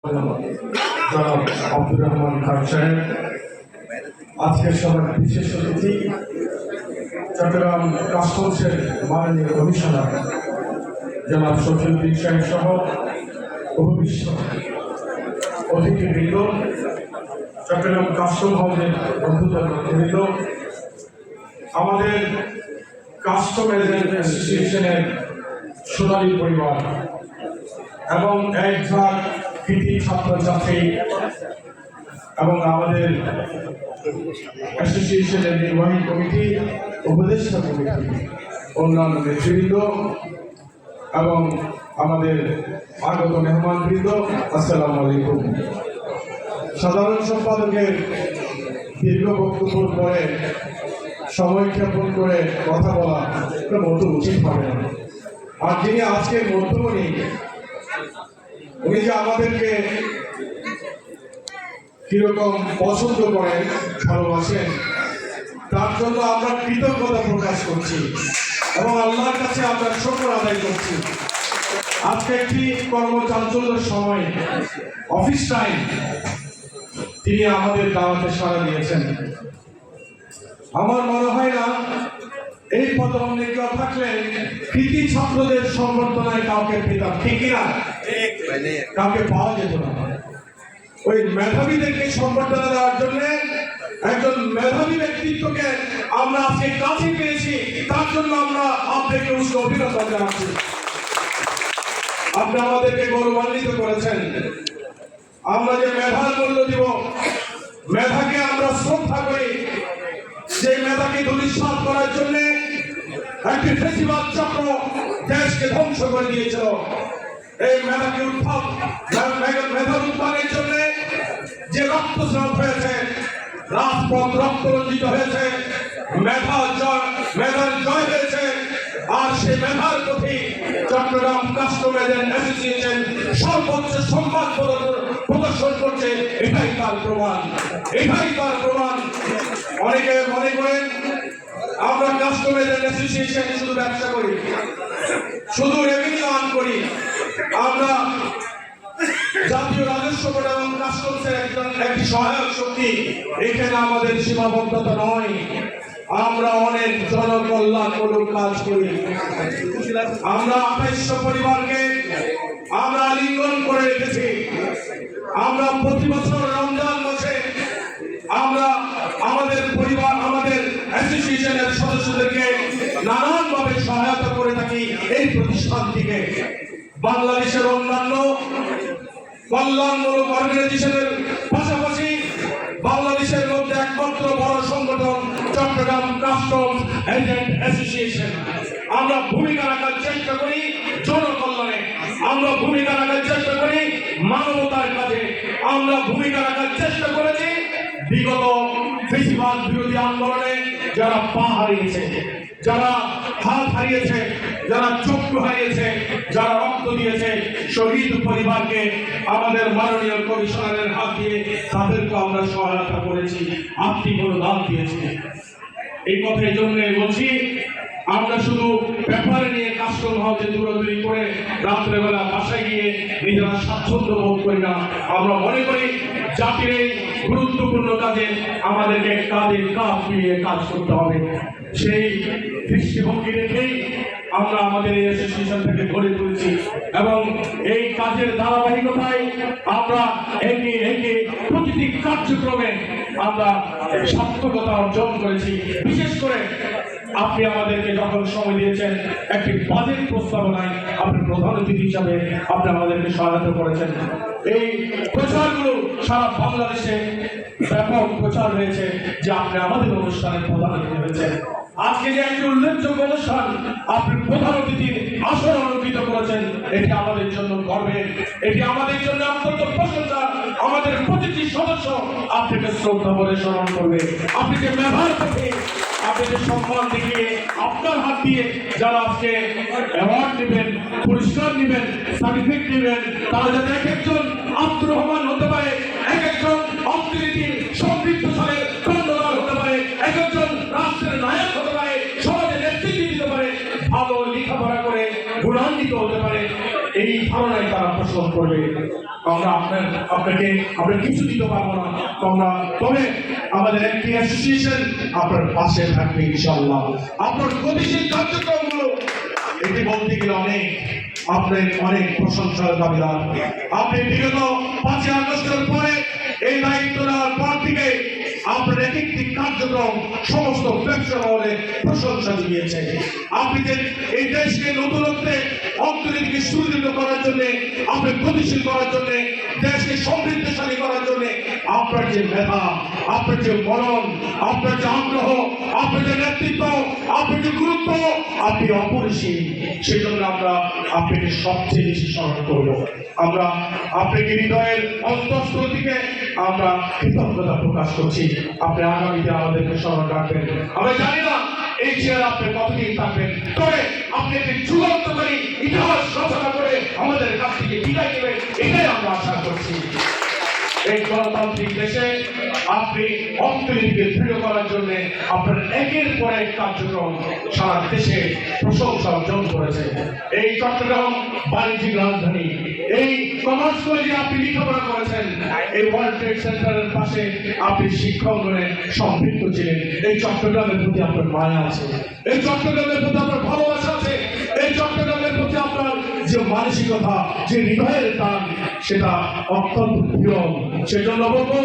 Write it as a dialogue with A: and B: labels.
A: জনাব আব্দুর রহমান খান সাহেব, আজকের সভার বিশেষ অতিথি চট্টগ্রাম কাস্টমসের মাননীয় কমিশনার জনাব শফিউদ্দিন সাহেব সহ উপবিষ্ট অতিথিবৃন্দ, চট্টগ্রাম কাস্টম হাউসের বন্ধুবৃন্দ, আমাদের কাস্টম এজেন্ট অ্যাসোসিয়েশনের সোনালী পরিবার এবং এক ঝাঁক কৃতি ছাত্রছাত্রী এবং আমাদের অ্যাসোসিয়েশনের নির্বাহী কমিটি, উপদেষ্টা কমিটি, অন্যান্য নেতৃবৃন্দ এবং আমাদের আগত মেহমানবৃন্দ, আসসালামু আলাইকুম। সাধারণ সম্পাদকের দীর্ঘ বক্তব্যের পরে সময় ক্ষেপণ করে কথা বলা মোটেও উচিত হবে না। আর যিনি আজকের মধ্যমণি, উনি যে আমাদেরকে কিরকম পছন্দ করেন, ভালোবাসেন, তার জন্য আমরা কৃতজ্ঞতা প্রকাশ করছি এবং আল্লাহর কাছে আমরা শুকর আদায় করছি। আজকে একটি কর্মচাঞ্চল্যের সময়, অফিস টাইম, তিনি আমাদের দাওয়াতে সাড়া দিয়েছেন। আমার মনে হয় না এই পদোন্নতি থাকলে কৃতি ছাত্রদের সংবর্ধনায় কাউকে পেতাম, ঠিক কিনা? কাউকে পাওয়া যেত না। ওই মেধাবীদেরকে সংবর্ধনা দেওয়ার জন্য একজন মেধাবী ব্যক্তিত্বকে আমরা আজকে কাছে পেয়েছি, তার জন্য আমরা আপনাকে উষ্ণ অভিনন্দন জানাচ্ছি। আপনি আমাদেরকে গৌরবান্বিত করেছেন। আমরা যে মেধার মূল্য দিব, মেধাকে আমরা শ্রদ্ধা করি। যে মেধাকে ধূলিসাৎ করার জন্য একটি ফেসিবাদ চক্র দেশকে ধ্বংস করে দিয়েছিল, এই মেধাকে মেধার উত্থানের জন্য যে রক্তস্রাব হয়েছে, রাজপথ রক্ত রঞ্জিত হয়েছে, মেধার জয় হয়েছে। আর সেই মেধার প্রতি চট্টগ্রাম কাস্টম এজেন্ট অ্যাসোসিয়েশন সর্বোচ্চ সম্মান প্রদর্শন করছে। এটাই তার প্রমাণ, এটাই তার প্রমাণ। অনেকে মনে করেন আমরা কাস্টম এজেন্ট অ্যাসোসিয়েশন শুধু ব্যবসা করি, শুধু রেভিনিউ আর্ন করি। আমরা জাতীয় রাজস্ব বোর্ড এবং কাস্টমসের একটি সহায়ক শক্তি। এখানে আমাদের সীমাবদ্ধতা নয়, আমরা অনেক জনকল্যাণমূলক কাজ করি। আমরা 2800 পরিবারকে আমরা আলিঙ্গন করে রেখেছি। আমরা প্রতি বছর রমজান মাসে আমরা আমাদের পরিবার, আমাদের অ্যাসোসিয়েশনের সদস্যদেরকে নানানভাবে সহায়তা করে থাকি এই প্রতিষ্ঠান থেকে। বাংলাদেশের অন্যান্য কল্যাণমূলক অর্গানাইজেশনের পাশাপাশি বাংলাদেশের মধ্যে একমাত্র বড় সংগঠন চট্টগ্রাম কাস্টম এজেন্ট অ্যাসোসিয়েশন। আমরা ভূমিকা রাখার চেষ্টা করি জনকল্যাণে, আমরা ভূমিকা রাখার চেষ্টা করি মানবতার কাজে, আমরা ভূমিকা রাখার চেষ্টা করেছি বিগত ফেসিবাদ বিরোধী আন্দোলনে যারা পা হারিয়েছে, যারা হাত হারিয়েছে, যারা চক্ষু হারিয়েছে, যারা রক্ত দিয়েছে, শহীদ পরিবারকে আমাদের মাননীয় কমিশনারের হাত দিয়ে তাদেরকে আমরা সহায়তা করেছি। আপনি কোনো দান দিয়েছেন, এই কথা এই জন্য বলছি। আমরা শুধু পেপারে নিয়ে কাস্টম হাউসে দৌড়াদৌড়ি করে রাত্রেবেলা বাসায় গিয়ে নিজেরা স্বাচ্ছন্দ্য বোধ করি না। আমরা মনে করি জাতির এই গুরুত্বপূর্ণ কাজে আমাদেরকে কাঁধে কাঁধ মিলিয়ে কাজ করতে হবে। সেই দৃষ্টিভঙ্গি রেখেই আমরা আমাদের এই অ্যাসোসিয়েশনটাকে গড়ে তুলেছি এবং এই কাজের ধারাবাহিকতায় আমরা একে একে প্রতিটি কার্যক্রমে আমরা সার্থকতা অর্জন করেছি। বিশেষ করে আপনি আমাদেরকে যখন সময় দিয়েছেন, একটি বাজেট প্রস্তাবনায় আপনি প্রধান অতিথি হিসাবে আপনি আমাদেরকে সহায়তা করেছেন। এই প্রচারগুলো সারা বাংলাদেশে ব্যাপক প্রচার হয়েছে যে আপনি আমাদের অনুষ্ঠানের প্রধান অতিথি হয়েছেন। আজকে যে একটি উল্লেখযোগ্য অনুষ্ঠান আপনি প্রধান অতিথির আসন অলঙ্কৃত করেছেন, এটি আমাদের জন্য গর্বের, এটি আমাদের জন্য অত্যন্ত প্রশংসা। আমাদের প্রতিটি সদস্য আপনাকে শ্রদ্ধা বলে স্মরণ করবে। আপনি যে মেধার প্রতি আপনি যে সম্মান দেখিয়ে আপনার হাত দিয়ে যারা আজকে অ্যাওয়ার্ড নেবেন, পুরস্কার নেবেন, সার্টিফিকেট নেবেন, তারা যাতে এক একজন আব্দুর রহমান হতে পারে, এক একজন অর্থনীতির সমৃদ্ধশালী খণ্ডকার হতে পারে, এক একজন রাষ্ট্রের নায়ক হতে পারে, সমাজে নেতৃত্ব দিতে পারে, ভালো লেখাপড়া করে গুণান্বিত হতে পারে, এই ধারণায় তারা পোষণ করবে। আমরা আপনাকে আমরা কিছু দিতে পারবো না, তবে আমাদের একটি অ্যাসোসিয়েশন আপনার পাশে থাকবে ইনশাআল্লাহ। আপনার গতিশীল কার্যক্রমগুলো এটি বলতে গেলে অনেক প্রশংসার দাবিদার। আপনি বিগত 5ই আগস্টের পরে এই দায়িত্ব নেওয়ার পর থেকে আপনার এক একটি কার্যক্রম সমস্ত ব্যবসা মহলে প্রশংসা জুগিয়েছে। আপনি যে এই দেশকে নতুনত্বে অর্থনীতিকে সুদৃঢ় করার জন্য, আপনি গতিশীল করার জন্য, দেশকে সমৃদ্ধশালী করার জন্য আপনার যে মেধা, আপনার যে মনন, আপনার যে আগ্রহ, আপনার যে নেতৃত্ব, আপনার যে গুরুত্ব, আপনি অপরিসীম। সেই জন্য আমরা আপনাকে সবচেয়ে বেশি স্মরণ করব। আমরা আপনাকে হৃদয়ের অন্তঃস্থল থেকে আমরা কৃতজ্ঞতা প্রকাশ করছি। আপনি আগামীতে আমাদেরকে স্মরণ রাখবেন। আমরা জানি না এই চেয়ার আপনি কতদিন থাকবেন, তবে আপনি একটি যুগান্তকারী ইতিহাস রচনা করে আমাদের কাছ থেকে বিদায় নেবেন, এটাই আমরা আশা করছি। এই গণতান্ত্রিক দেশে আপনি অর্থনীতিকে দৃঢ় করার জন্য আপনার একের পর এক কার্যক্রম সারা দেশে প্রশংসা অর্জন করেছে। এই চট্টগ্রাম বাণিজ্যিক রাজধানী, এই কমার্স কলেজে আপনি লেখাপড়া করেছেন, এই ওয়ার্ল্ড ট্রেড সেন্টারের পাশে আপনি শিক্ষাঙ্গনে সম্পৃক্ত ছিলেন। এই চট্টগ্রামের প্রতি আপনার মায়া আছে, এই চট্টগ্রামের প্রতি আপনার ভালোবাসা আছে, এই চট্টগ্রামের প্রতি আপনার যে মানসিকতা, যে হৃদয়ের টান, সেটা অত্যন্ত প্রিয়। সেজন্য বলবো